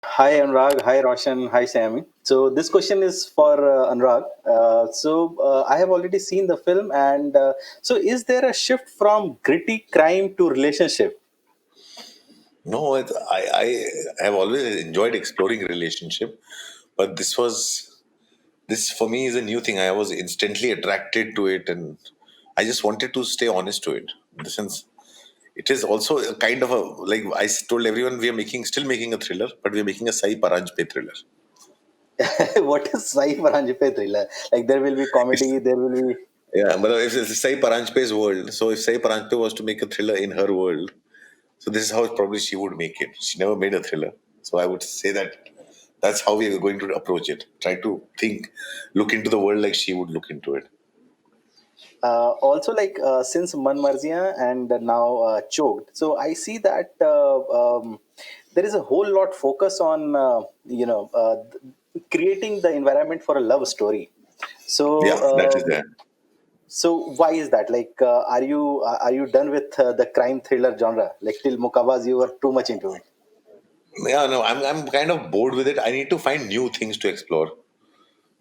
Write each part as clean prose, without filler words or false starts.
Hi Anurag, hi Roshan, hi Saiyami. So this question is for Anurag. I have already seen the film, and is there a shift from gritty crime to relationship? No, I have always enjoyed exploring relationship, but this for me is a new thing. I was instantly attracted to it, and I just wanted to stay honest to it. In the sense, it is also a kind of a like told everyone we are making a thriller, but we are making a Sai Paranjpe thriller. What is Sai Paranjape thriller? Like there will be comedy, It's, there will be. yeah, but if it's Sai Paranjpe's world, so if Sai Paranjpe was to make a thriller in her world, so this is how probably she would make it. She never made a thriller. So I would say that that's how we are going to approach it. Try to look into the world like she would look into it. Also, since Man Marziya and now Choked, so I see that there is a whole lot focus on creating the environment for a love story. So. Yeah, that is there. So why is that? Are you done with the crime thriller genre? Like till Mukabaz, you were too much into it. Yeah, no, I'm kind of bored with it. I need to find new things to explore.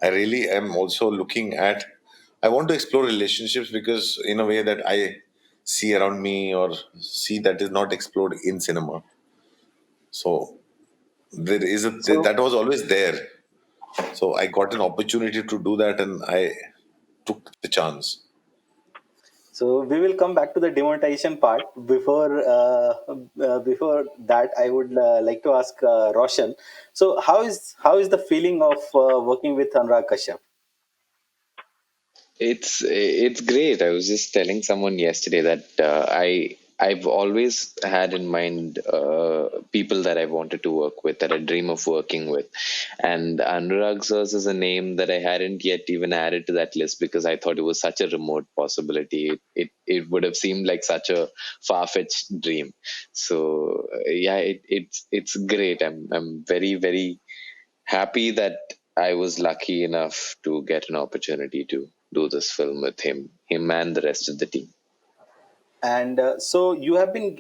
I really am also looking at. I want to explore relationships because in a way that I see around me or see that is not explored in cinema. So there is So that was always there. So I got an opportunity to do that, and I took the chance. so we will come back to the demonetization part. Before that, I would like to ask Roshan. So how is the feeling of working with Anurag Kashyap? It's great. I was just telling someone yesterday that I've always had in mind people that I wanted to work with, that I dream of working with, and Anurag Sirs is a name that I hadn't yet even added to that list because I thought it was such a remote possibility. It would have seemed like such a far fetched dream. So yeah, it's great. I'm very happy that I was lucky enough to get an opportunity to do this film with him and the rest of the team. And so you have been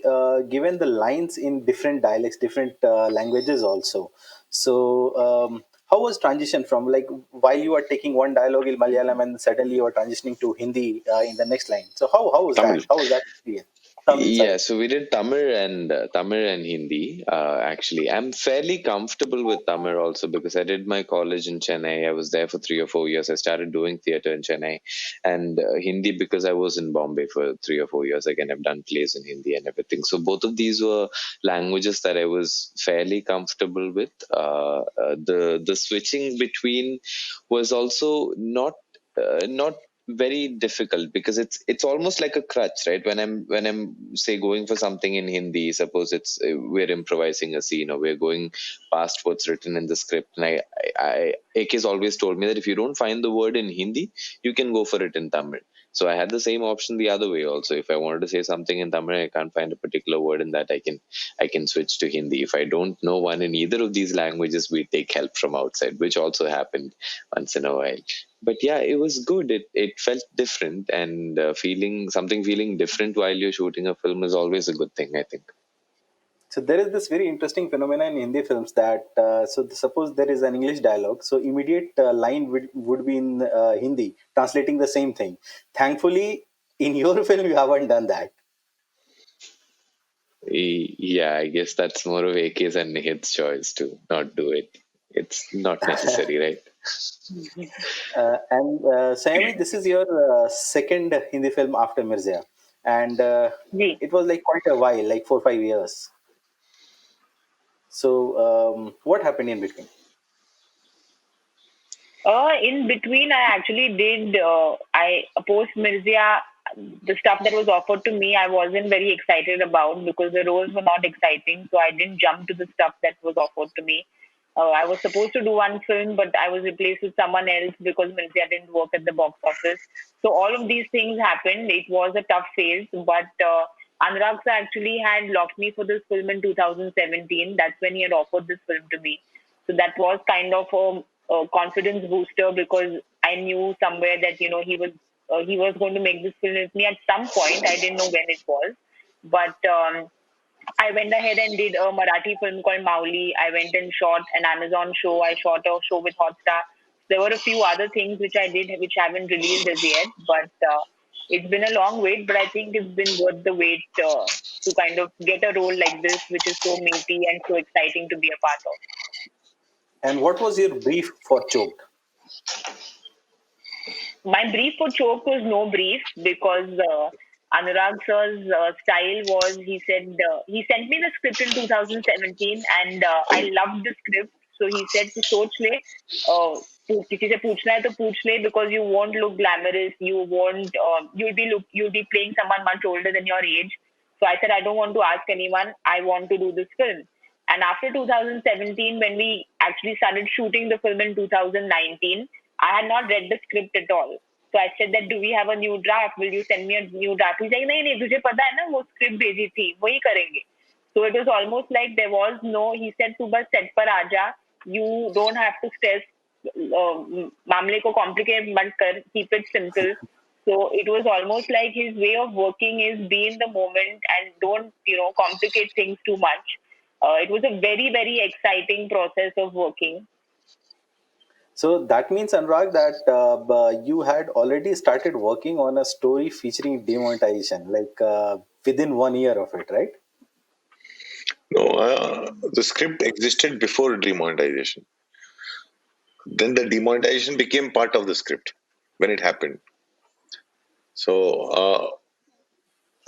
given the lines in different dialects, different languages also. So how was transition from like while you are taking one dialogue in Malayalam and suddenly you are transitioning to Hindi in the next line? So how was that? Tamil. How was that experience? Tamil, Yeah, sorry. so we did Tamil and Hindi. Actually, I'm fairly comfortable with Tamil also because I did my college in Chennai. I was there for 3 or 4 years. I started doing theater in Chennai, and Hindi because I was in Bombay for 3 or 4 years. Again, I've done plays in Hindi and everything. So both of these were languages that I was fairly comfortable with. The switching between was also not very difficult because it's almost like a crutch, right? When I'm say going for something in Hindi, suppose it's we're improvising a scene or we're going past what's written in the script, and I AK has always told me that if you don't find the word in Hindi, you can go for it in Tamil. So I had the same option the other way also. If I wanted to say something in Tamil, I can't find a particular word in that, I can switch to Hindi. If I don't know one in either of these languages, we take help from outside, which also happened once in a while. But yeah, it was good. It felt different, and feeling different while you're shooting a film is always a good thing, I think. So there is this very interesting phenomenon in Hindi films that suppose there is an English dialogue, so immediate line would be in Hindi, translating the same thing. Thankfully, in your film, you haven't done that. Yeah, I guess that's more of AK's and Nihit's choice to not do it. It's not necessary, right? And Sayami, this is your second Hindi film after Mirzaya, and ji it was like quite a while, like 4 5 years. So what happened in between? In between, I actually did. I post Mirzia, the stuff that was offered to me, I wasn't very excited about because the roles were not exciting. So I didn't jump to the stuff that was offered to me. I was supposed to do one film, but I was replaced with someone else because Mirzia didn't work at the box office. So all of these things happened. It was a tough phase, but Anurag sir actually had locked me for this film in 2017. That's when he had offered this film to me. So that was kind of a confidence booster because I knew somewhere that he was going to make this film with me at some point. I didn't know when it was, but I went ahead and did a Marathi film called Mauli. I went and shot an Amazon show. I shot a show with Hotstar. There were a few other things which I did, which haven't released as yet. But it's been a long wait. But I think it's been worth the wait to kind of get a role like this, which is so meaty and so exciting to be a part of. And what was your brief for Choked? My brief for Choke was no brief because Anurag sir's style was he sent me the script in 2017 and I loved the script. So he said to सोच ले किसी से पूछना है तो पूछ ले because you won't look glamorous, you'll be playing someone much older than your age. So I said I don't want to ask anyone. I want to do this film. And after 2017, when we actually started shooting the film in 2019, I had not read the script at all. So I said that, do we have a new draft? Will you send me a new draft? He's like, नहीं नहीं तुझे पता है ना वो script भेजी थी वही करेंगे. So it was almost like there was no. He said तू बस set पर आ जा. You don't have to stress. मामले को complicate मत कर. Keep it simple. So it was almost like his way of working is be in the moment and don't complicate things too much. It was a very exciting process of working. So that means, Anurag, that you had already started working on a story featuring demonetization, like within 1 year of it, right? No, the script existed before demonetization. Then the demonetization became part of the script when it happened. So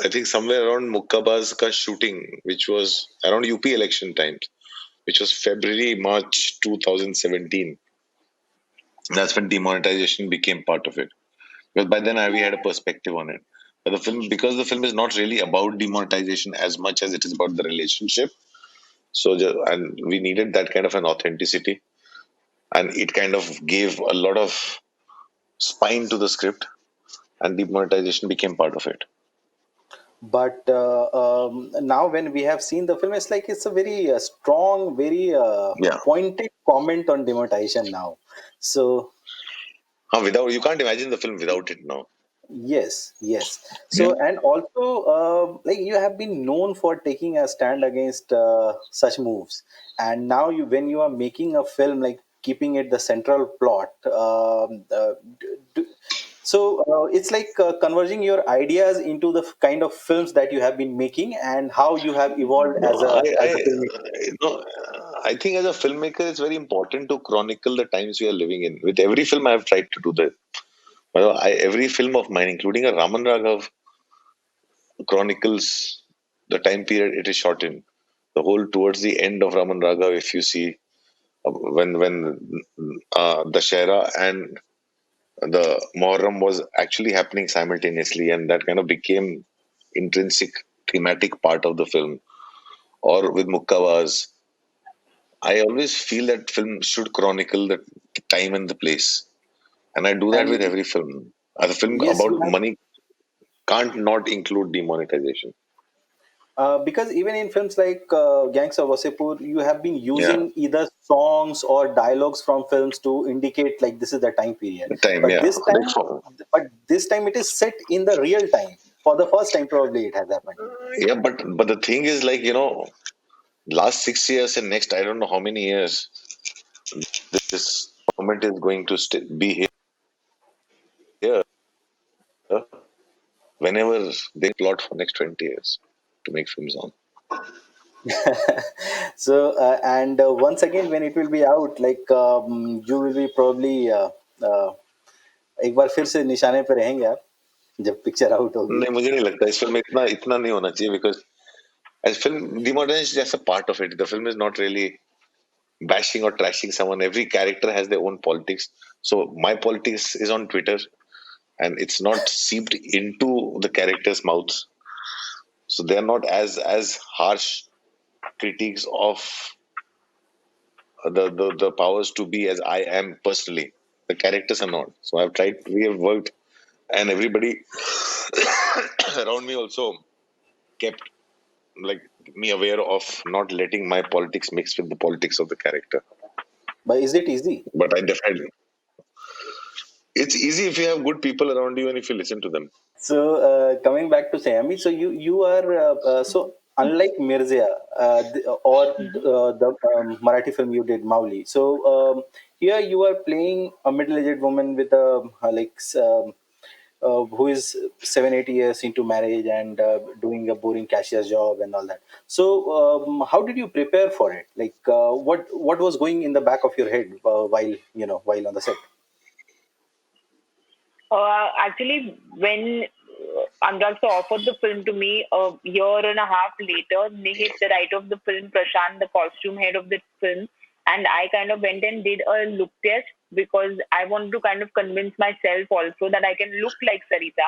I think somewhere around Mukkabaz ka shooting, which was around UP election times, which was February, March 2017. That's when demonetization became part of it. Because by then we had a perspective on it. But the film, because the film is not really about demonetization as much as it is about the relationship. So, and we needed that kind of an authenticity, and it kind of gave a lot of spine to the script, and demonetization became part of it. But now, when we have seen the film, it's like it's a very strong, very Yeah. pointed comment on demonetization now. So Without, you can't imagine the film without it now. yes, yes. Yeah. So, and also, like you have been known for taking a stand against such moves, and now when you are making a film, like keeping it the central plot, so it's like converging your ideas into the kind of films that you have been making, and how you have evolved No, as a filmmaker. no, I think as a filmmaker, it's very important to chronicle the times we are living in. With every film, I have tried to do that. Well, every film of mine, including a Raman Raghav, chronicles the time period it is shot in. The whole towards the end of Raman Raghav, if you see when the Shera and the Muharram was actually happening simultaneously, and that kind of became intrinsic thematic part of the film. Or with Mukkavaz, I always feel that film should chronicle the time and the place, and I do that with And every film. As a film yes, about you have. money can't not include demonetization. Because even in films like Gangs of Wasseypur, you have been Yeah, using either songs or dialogues from films to indicate like this is the time period. the time. But Yeah, this time, but this time it is set in the real time. For the first time, probably it has happened. yeah, but the thing is, like, last 6 years and next I don't know how many years this government is going to be here. Whenever they plot for next 20 years to make films on. So and once again, when it will be out, like you will be probably uh, एक बार फिर से निशाने पे रहेंगे आप जब picture out होगी. नहीं, मुझे नहीं लगता इस फिल्म में इतना इतना नहीं होना चाहिए because as film demonetization is just a part of it. The film is not really bashing or trashing someone. Every character has their own politics. So my politics is on Twitter, and it's not seeped into the characters' mouths. So they are not as harsh critiques of the powers to be as I am personally. The characters are not. So I've tried. We have worked, and everybody around me also kept like me aware of not letting my politics mix with the politics of the character. But is it easy? But I definitely, it's easy if you have good people around you and if you listen to them. So coming back to Sayami, so you are so unlike Mirzia or the Marathi film you did, Mauli. So here you are playing a middle-aged woman with a who is 7 8 years into marriage and doing a boring cashier job and all that. So how did you prepare for it? Like what was going in the back of your head while while on the set? Actually, when Anurag sir offered the film to me a year and a half later, Nihit, the writer of the film, Prashant, the costume head of the film, and I kind of went and did a look test because I wanted to kind of convince myself also that I can look like Sarita.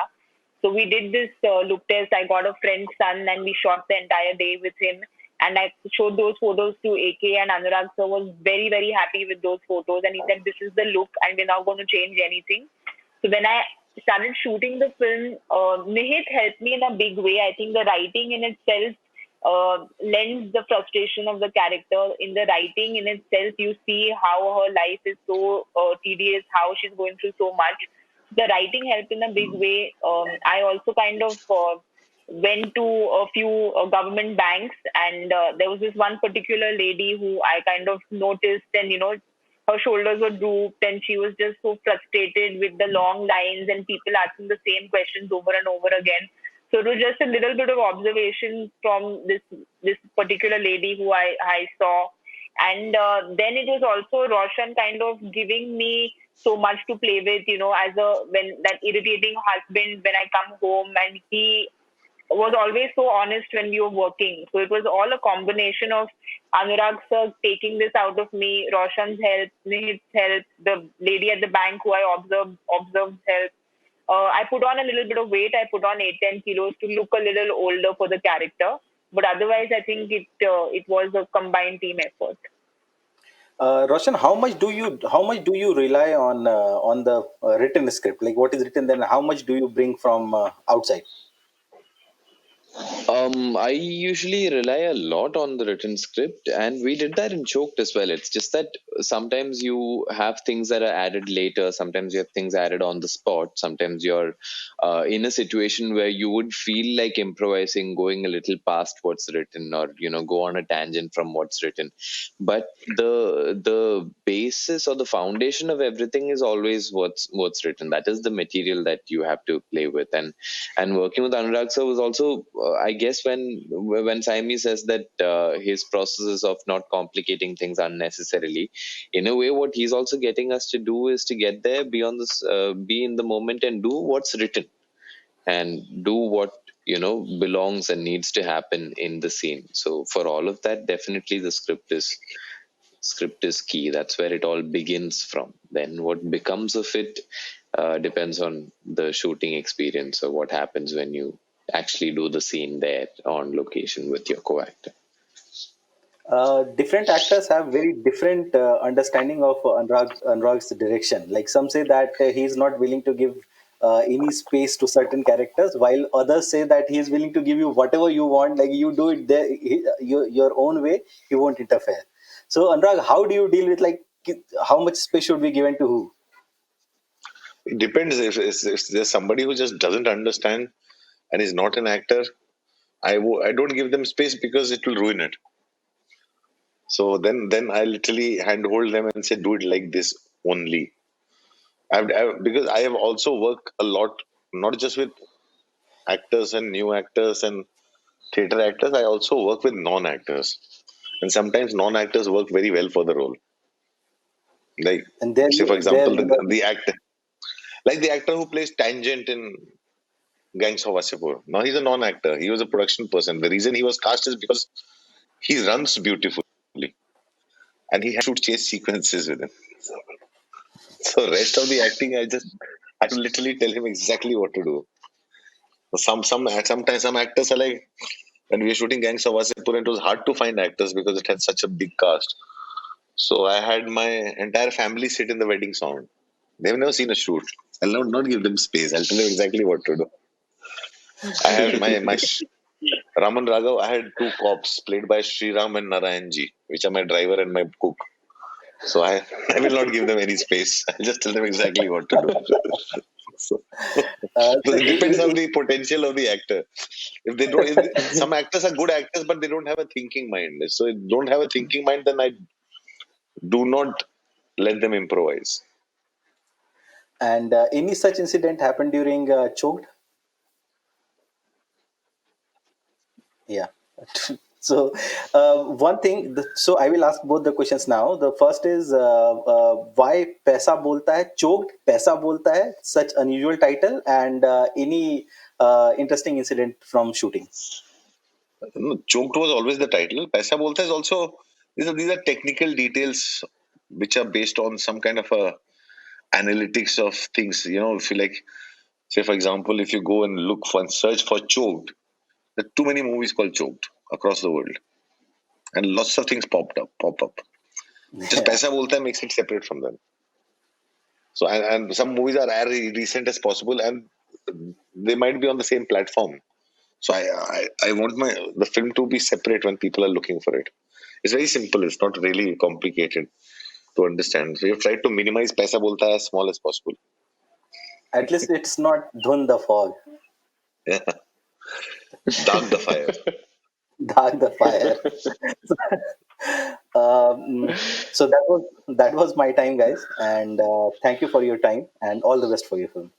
So we did this look test. I got a friend's son and we shot the entire day with him. And I showed those photos to AK, and Anurag sir was very, very happy with those photos. And he said, "This is the look and we're not going to change anything." So when I started shooting the film, Nihit helped me in a big way. I think the writing in itself lends the frustration of the character. In the writing in itself, you see how her life is so tedious, how she's going through so much. The writing helped in a big way. I also kind of went to a few government banks, and there was this one particular lady who I kind of noticed, and her shoulders were drooped, and she was just so frustrated with the long lines and people asking the same questions over and over again. So it was just a little bit of observation from this particular lady who I saw, and then it was also Roshan kind of giving me so much to play with, as a when that irritating husband when I come home, and he was always so honest when we were working. So it was all a combination of Anurag sir taking this out of me, Roshan's help, Nihit's help, the lady at the bank who I observed help. I put on a little bit of weight. I put on 8 10 kilos to look a little older for the character. But otherwise, I think it was a combined team effort. Roshan, how much do you rely on the written script? Like what is written, then how much do you bring from outside? I usually rely a lot on the written script, and we did that in Choked as well. It's just that sometimes you have things that are added later, sometimes you have things added on the spot, sometimes you're in a situation where you would feel like improvising, going a little past what's written, or go on a tangent from what's written. But the basis or the foundation of everything is always what's written. That is the material that you have to play with, and working with Anurag sir was also, I guess, when Saiyami says that his processes of not complicating things unnecessarily, in a way, what he's also getting us to do is to get there, be on this, be in the moment, and do what's written, and do what belongs and needs to happen in the scene. So for all of that, definitely the script is key. That's where it all begins from. Then what becomes of it depends on the shooting experience, or what happens when you actually do the scene there on location with your co-actor. Different actors have very different understanding of Anurag's direction. Like some say that he's not willing to give any space to certain characters, while others say that he is willing to give you whatever you want. Like you do it there, your own way. He won't interfere. So Anurag, how do you deal with like how much space should be given to who? It depends. If there's somebody who just doesn't understand and is not an actor, I don't give them space because it will ruin it. So then I literally handhold them and say, do it like this only. Because I have also worked a lot, not just with actors and new actors and theater actors. I also work with non-actors, and sometimes non-actors work very well for the role. Like, And then say for there example, the actor, like the actor who plays Tangent in Gangs of Wasseypur. Now he's a non-actor. He was a production person. The reason he was cast is because he runs beautifully and he had to shoot chase sequences with him. So rest of the acting, I just had to literally tell him exactly what to do. Sometimes some actors are like, when we were shooting Gangs of Wasseypur, it was hard to find actors because it had such a big cast. So I had my entire family sit in the wedding sound. They've never seen a shoot. I'll not give them space. I'll tell them exactly what to do. I had my Raman Raghav. I had two cops played by Sriram and Narayanji, which are my driver and my cook. So I will not give them any space. I'll just tell them exactly what to do. So, So So it depends on the potential of the actor. If they don't, some actors are good actors, but they don't have a thinking mind. So if they don't have a thinking mind, then I do not let them improvise. and any such incident happened during Choked? Yeah. So one thing, so I will ask both the questions now. The first is why Paisa Bolta Hai, Choked Paisa Bolta Hai, such unusual title, and any interesting incident from shooting. No, Choked was always the title. Paisa Bolta is also, these are technical details which are based on some kind of a analytics of things. If you like, say for example, if you go and look for and search for Choked, there are too many movies called Choked across the world, and lots of things pop up. Just Yeah. Paisa Bolta Hai makes it separate from them. So and some movies are as recent as possible, and they might be on the same platform. So I want the film to be separate when people are looking for it. It's very simple. It's not really complicated to understand. So we have tried to minimize Paisa Bolta as small as possible. At least it's not Dhun the Fog, Yeah. Dark the fire. Dark the Fire. So that was my time, guys, and thank you for your time and all the best for your film.